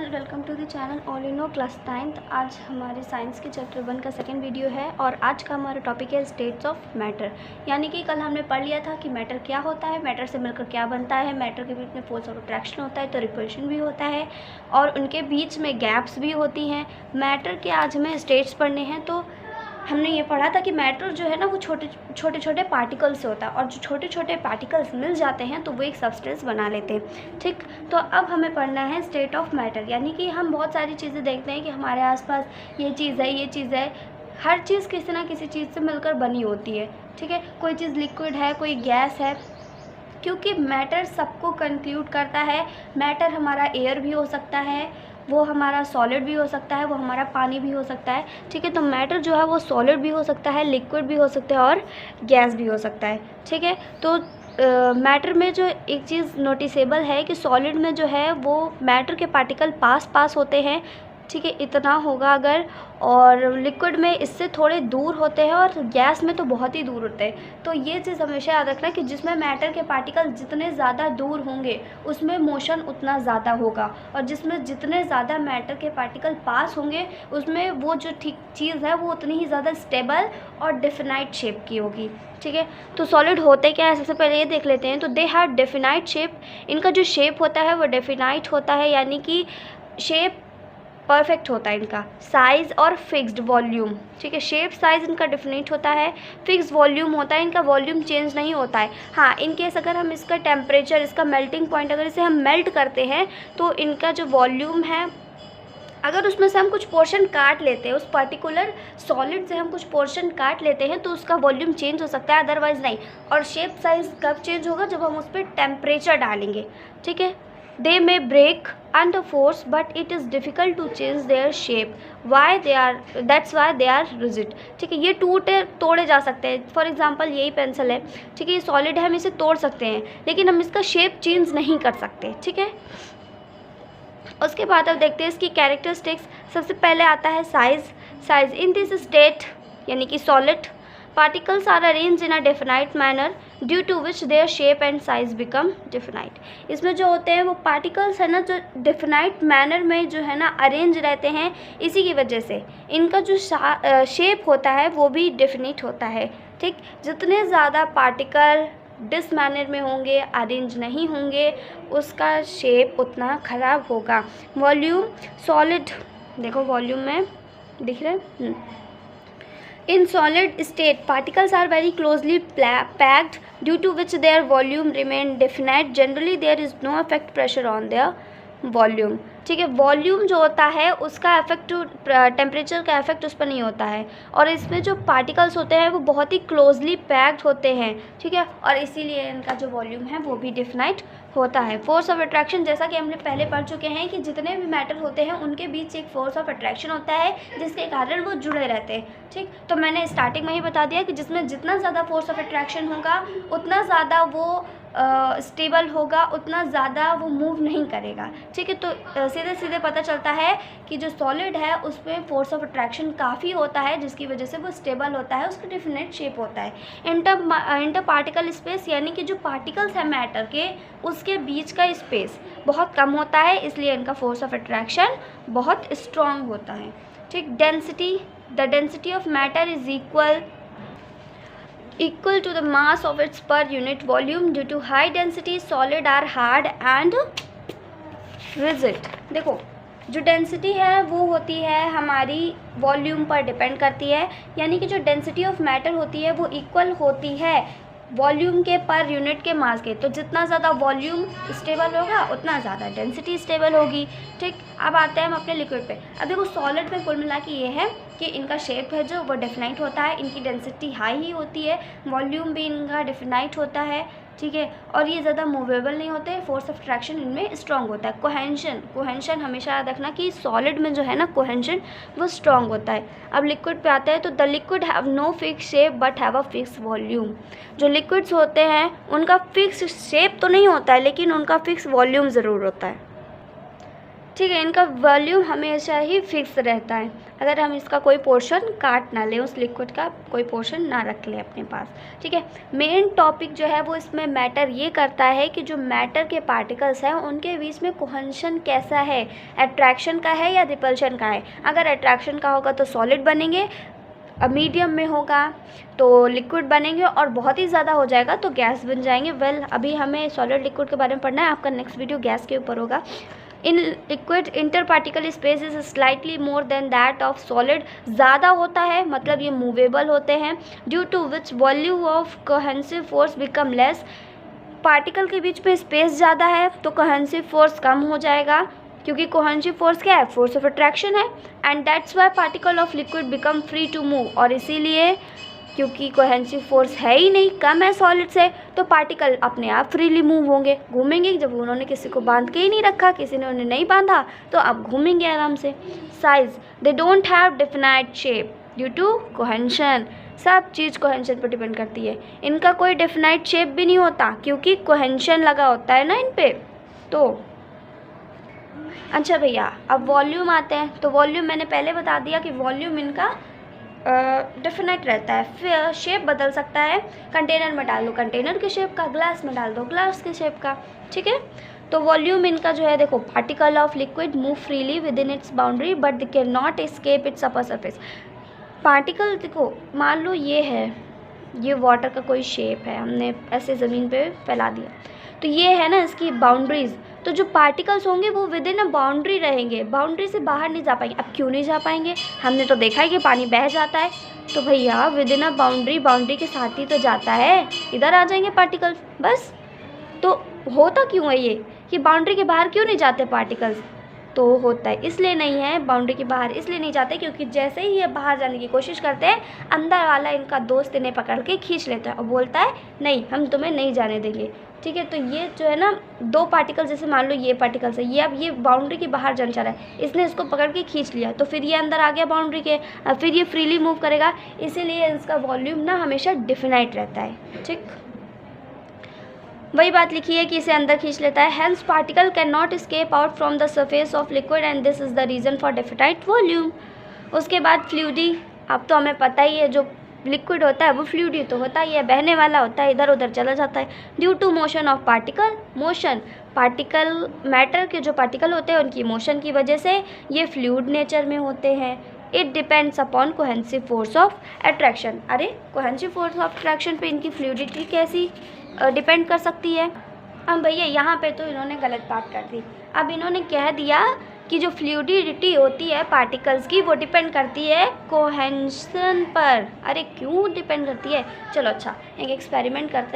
Welcome to the channel all in no class 9th। आज हमारे science के chapter 1 का सेकंड वीडियो है और आज का हमारा टॉपिक है स्टेट्स ऑफ मैटर। यानी कि कल हमने पढ़ लिया था कि मैटर क्या होता है, मैटर से मिलकर क्या बनता है, मैटर के बीच में फोर्स ऑफ अट्रैक्शन होता है तो रिपल्शन भी होता है और उनके बीच में गैप्स भी होती हैं। मैटर के आज हमें स्टेट्स पढ़ने हैं। तो हमने ये पढ़ा था कि मैटर जो है ना वो छोटे छोटे पार्टिकल्स से होता है और जो छोटे छोटे पार्टिकल्स मिल जाते हैं तो वो एक सब्सटेंस बना लेते हैं। ठीक, तो अब हमें पढ़ना है स्टेट ऑफ मैटर। यानी कि हम बहुत सारी चीज़ें देखते हैं कि हमारे आसपास ये चीज़ है, हर चीज़ किसी ना किसी चीज़ से मिलकर बनी होती है। ठीक है, कोई चीज़ लिक्विड है, कोई गैस है, क्योंकि मैटर सबको कंक्लूड करता है। मैटर हमारा एयर भी हो सकता है, वो हमारा सॉलिड भी हो सकता है, वो हमारा पानी भी हो सकता है। ठीक है, तो मैटर जो है वो सॉलिड भी हो सकता है, लिक्विड भी हो सकता है और गैस भी हो सकता है। ठीक है, तो मैटर में जो एक चीज़ नोटिसेबल है कि सॉलिड में जो है वो मैटर के पार्टिकल पास होते हैं। ठीक है, इतना होगा अगर, और लिक्विड में इससे थोड़े दूर होते हैं और गैस में तो बहुत ही दूर होते हैं। तो ये चीज़ हमेशा याद रखना कि जिसमें मैटर के पार्टिकल जितने ज़्यादा दूर होंगे उसमें मोशन उतना ज़्यादा होगा और जिसमें जितने ज़्यादा मैटर के पार्टिकल पास होंगे उसमें वो जो ठीक चीज़ है वो उतनी ही ज़्यादा स्टेबल और डेफिनाइट शेप की होगी। ठीक है, तो सॉलिड होते क्या है सबसे पहले ये देख लेते हैं। तो दे हैव डेफिनाइट शेप। इनका जो शेप होता है वो डेफिनाइट होता है, यानी कि शेप परफेक्ट होता है इनका। साइज़ और फिक्स्ड वॉल्यूम। ठीक है, शेप साइज़ इनका डिफिनिट होता है, फिक्स वॉल्यूम होता है, इनका वॉल्यूम चेंज नहीं होता है। हाँ, इन केस अगर हम इसका टेम्परेचर, इसका मेल्टिंग पॉइंट अगर इसे हम मेल्ट करते हैं तो इनका जो वॉल्यूम है, अगर उसमें से हम कुछ पोर्शन काट लेते हैं, उस पर्टिकुलर सॉलिड से हम कुछ पोर्शन काट लेते हैं तो उसका वॉल्यूम चेंज हो सकता है, अदरवाइज़ नहीं। और शेप साइज़ कब चेंज होगा? जब हम उस पर टेम्परेचर डालेंगे। ठीक है, they may break under force but it is difficult to change their shape, that's why they are rigid। ठीक है, ये तोड़े जा सकते हैं। फॉर एग्जांपल यही पेंसिल है, ठीक है, ये सॉलिड है, हम इसे तोड़ सकते हैं लेकिन हम इसका शेप चेंज नहीं कर सकते। ठीक है, उसके बाद अब देखते हैं इसकी कैरेक्टरिस्टिक्स। सबसे पहले आता है साइज इन दिस स्टेट, यानी कि solid particles are arranged in a definite manner due to which their shape and size become definite। इसमें जो होते हैं वो पार्टिकल्स है ना, जो डिफिनाइट मैनर में जो है ना अरेंज रहते हैं, इसी की वजह से इनका जो शेप होता है वो भी डेफिनिट होता है। ठीक, जितने ज़्यादा पार्टिकल डिस मैनर में होंगे, अरेंज नहीं होंगे, उसका शेप उतना ख़राब होगा। वॉल्यूम, सॉलिड देखो वॉल्यूम में दिख रहे हैं। In solid state, particles are very closely packed due to which their volume remain definite. Generally, there is no effect pressure on their volume। ठीक है, वॉल्यूम जो होता है उसका इफेक्ट, टेम्परेचर का इफेक्ट उस पर नहीं होता है और इसमें जो पार्टिकल्स होते हैं वो बहुत ही क्लोजली पैक्ड होते हैं। ठीक है, और इसीलिए इनका जो वॉल्यूम है वो भी डिफिनाइट होता है। फोर्स ऑफ अट्रैक्शन, जैसा कि हमने पहले पढ़ चुके हैं कि जितने भी मैटर होते हैं उनके बीच एक फोर्स ऑफ अट्रैक्शन होता है जिसके कारण वो जुड़े रहते हैं। ठीक, तो मैंने स्टार्टिंग में ही बता दिया कि जिसमें जितना ज़्यादा फोर्स ऑफ अट्रैक्शन होगा उतना ज़्यादा वो स्टेबल होगा, उतना ज़्यादा वो मूव नहीं करेगा। ठीक है, तो सीधे सीधे पता चलता है कि जो सॉलिड है उसमें फोर्स ऑफ अट्रैक्शन काफ़ी होता है जिसकी वजह से वो स्टेबल होता है, उसका डेफिनेट शेप होता है। इंटर पार्टिकल स्पेस, यानी कि जो पार्टिकल्स हैं मैटर के उसके बीच का स्पेस बहुत कम होता है, इसलिए इनका फोर्स ऑफ अट्रैक्शन बहुत स्ट्रॉन्ग होता है। ठीक, density, the density of matter is equal to the mass of its per unit volume. Due to high density, solid are hard and rigid। देखो, जो डेंसिटी है वो होती है हमारी वॉल्यूम पर डिपेंड करती है, यानी कि जो डेंसिटी ऑफ मैटर होती है वो इक्वल होती है वॉल्यूम के पर यूनिट के मास के। तो जितना ज़्यादा वॉल्यूम स्टेबल होगा उतना ज़्यादा डेंसिटी स्टेबल होगी। ठीक, अब आते हैं हम अपने लिक्विड पे। अब देखो सॉलिड में कुल मिला के ये है कि इनका शेप है जो वो डेफिनाइट होता है, इनकी डेंसिटी हाई ही होती है, वॉल्यूम भी इनका डेफिनाइट होता है। ठीक है, और ये ज़्यादा मूवेबल नहीं होते, फोर्स ऑफ अट्रैक्शन इनमें स्ट्रॉन्ग होता है। कोहेंशन हमेशा याद रखना कि सॉलिड में जो है ना कोहेंशन वो स्ट्रॉन्ग होता है। अब लिक्विड पे आते हैं। तो the liquid have no fix shape but have a fix volume. जो लिक्विड्स होते हैं उनका फिक्स शेप तो नहीं होता है लेकिन उनका फिक्स वॉल्यूम ज़रूर होता है। ठीक है। इनका वॉल्यूम हमेशा ही फिक्स रहता है, अगर हम इसका कोई पोर्शन काट ना लें, उस लिक्विड का कोई पोर्शन ना रख लें अपने पास। ठीक है। मेन टॉपिक जो है वो इसमें मैटर ये करता है कि जो मैटर के पार्टिकल्स हैं उनके बीच में कोहेंशन कैसा है, अट्रैक्शन का है या रिपल्शन का है। अगर अट्रैक्शन का होगा तो सॉलिड बनेंगे, मीडियम में होगा तो लिक्विड बनेंगे, और बहुत ही ज़्यादा हो जाएगा तो गैस बन जाएंगे। अभी हमें सॉलिड लिक्विड के बारे में पढ़ना है, आपका नेक्स्ट वीडियो गैस के ऊपर होगा। In liquid interparticle space is slightly more than that of solid, ज़्यादा होता है मतलब ये मूवेबल होते हैं, due to which volume of cohesive force become less. Particle के बीच में स्पेस ज़्यादा है तो कोहेंसिव फोर्स कम हो जाएगा, क्योंकि कोहेंसिव फोर्स क्या है, फोर्स ऑफ अट्रैक्शन है, and that's why particle of liquid become free to move. और इसीलिए क्योंकि कोहेंसिव फोर्स है ही नहीं, कम है सॉलिड से, तो पार्टिकल अपने आप फ्रीली मूव होंगे, घूमेंगे। जब उन्होंने किसी को बांध के ही नहीं रखा, किसी ने उन्हें नहीं बांधा, तो अब घूमेंगे आराम से। Size, they don't have definite shape due to cohesion. सब चीज़ कोहेंशन पर डिपेंड करती है। इनका कोई डिफिनाइट शेप भी नहीं होता क्योंकि कोहेंशन लगा होता है ना इन पे। तो अच्छा भैया, अब वॉल्यूम आते हैं। तो वॉल्यूम मैंने पहले बता दिया कि वॉल्यूम इनका डेफिनेट रहता है, फिर शेप बदल सकता है। कंटेनर में डाल दो कंटेनर के शेप का, ग्लास में डाल दो ग्लास के शेप का। ठीक है। तो वॉल्यूम इनका जो है, देखो, particle of liquid move freely with in its boundary but they can not escape it's upper surface. Particle देखो, मान लो ये है, ये वाटर का कोई शेप है, हमने ऐसे ज़मीन पे फैला दिया, तो ये है ना इसकी बाउंड्रीज़। तो जो पार्टिकल्स होंगे वो विद इन अ बाउंड्री रहेंगे, बाउंड्री से बाहर नहीं जा पाएंगे। अब क्यों नहीं जा पाएंगे, हमने तो देखा है कि पानी बह जाता है, तो भैया with in a boundary, boundary के साथ ही तो जाता है, इधर आ जाएंगे पार्टिकल्स बस। तो होता क्यों है ये कि बाउंड्री के बाहर क्यों नहीं जाते पार्टिकल्स? तो होता है इसलिए नहीं है, बाउंड्री के बाहर इसलिए नहीं जाते क्योंकि जैसे ही ये बाहर जाने की कोशिश करते हैं, अंदर वाला इनका दोस्त इन्हें पकड़ के खींच लेता है और बोलता है नहीं, हम तुम्हें नहीं जाने देंगे। ठीक है। तो ये जो है ना, दो पार्टिकल, जैसे मान लो ये पार्टिकल्स है, ये अब ये बाउंड्री के बाहर जाना चाह रहा है, इसने इसको पकड़ के खींच लिया, तो फिर ये अंदर आ गया बाउंड्री के, फिर ये फ्रीली मूव करेगा। इसीलिए इसका वॉल्यूम ना हमेशा डिफिनाइट रहता है। ठीक, वही बात लिखी है कि इसे अंदर खींच लेता है। Hence particle can not escape out from the surface of liquid and this is the reason for definite volume. उसके बाद फ्लूइडी, अब तो हमें पता ही है जो लिक्विड होता है वो फ्लूइडी तो होता ही है, बहने वाला होता है, इधर उधर चला जाता है। Due to motion of particle, motion, particle, matter के जो पार्टिकल होते हैं उनकी मोशन की वजह से ये फ्लूइड नेचर में होते हैं। It depends upon cohesive force of attraction. अरे, कोहेंसिव फोर्स ऑफ अट्रैक्शन पे इनकी फ्लूइडिटी कैसी डिपेंड कर सकती है? अब भैया यहाँ पे तो इन्होंने गलत बात कर दी। अब इन्होंने कह दिया कि जो फ्लूइडिटी होती है पार्टिकल्स की वो डिपेंड करती है कोहेंशन पर। अरे क्यों डिपेंड करती है? चलो अच्छा, एक एक्सपेरिमेंट करते हैं।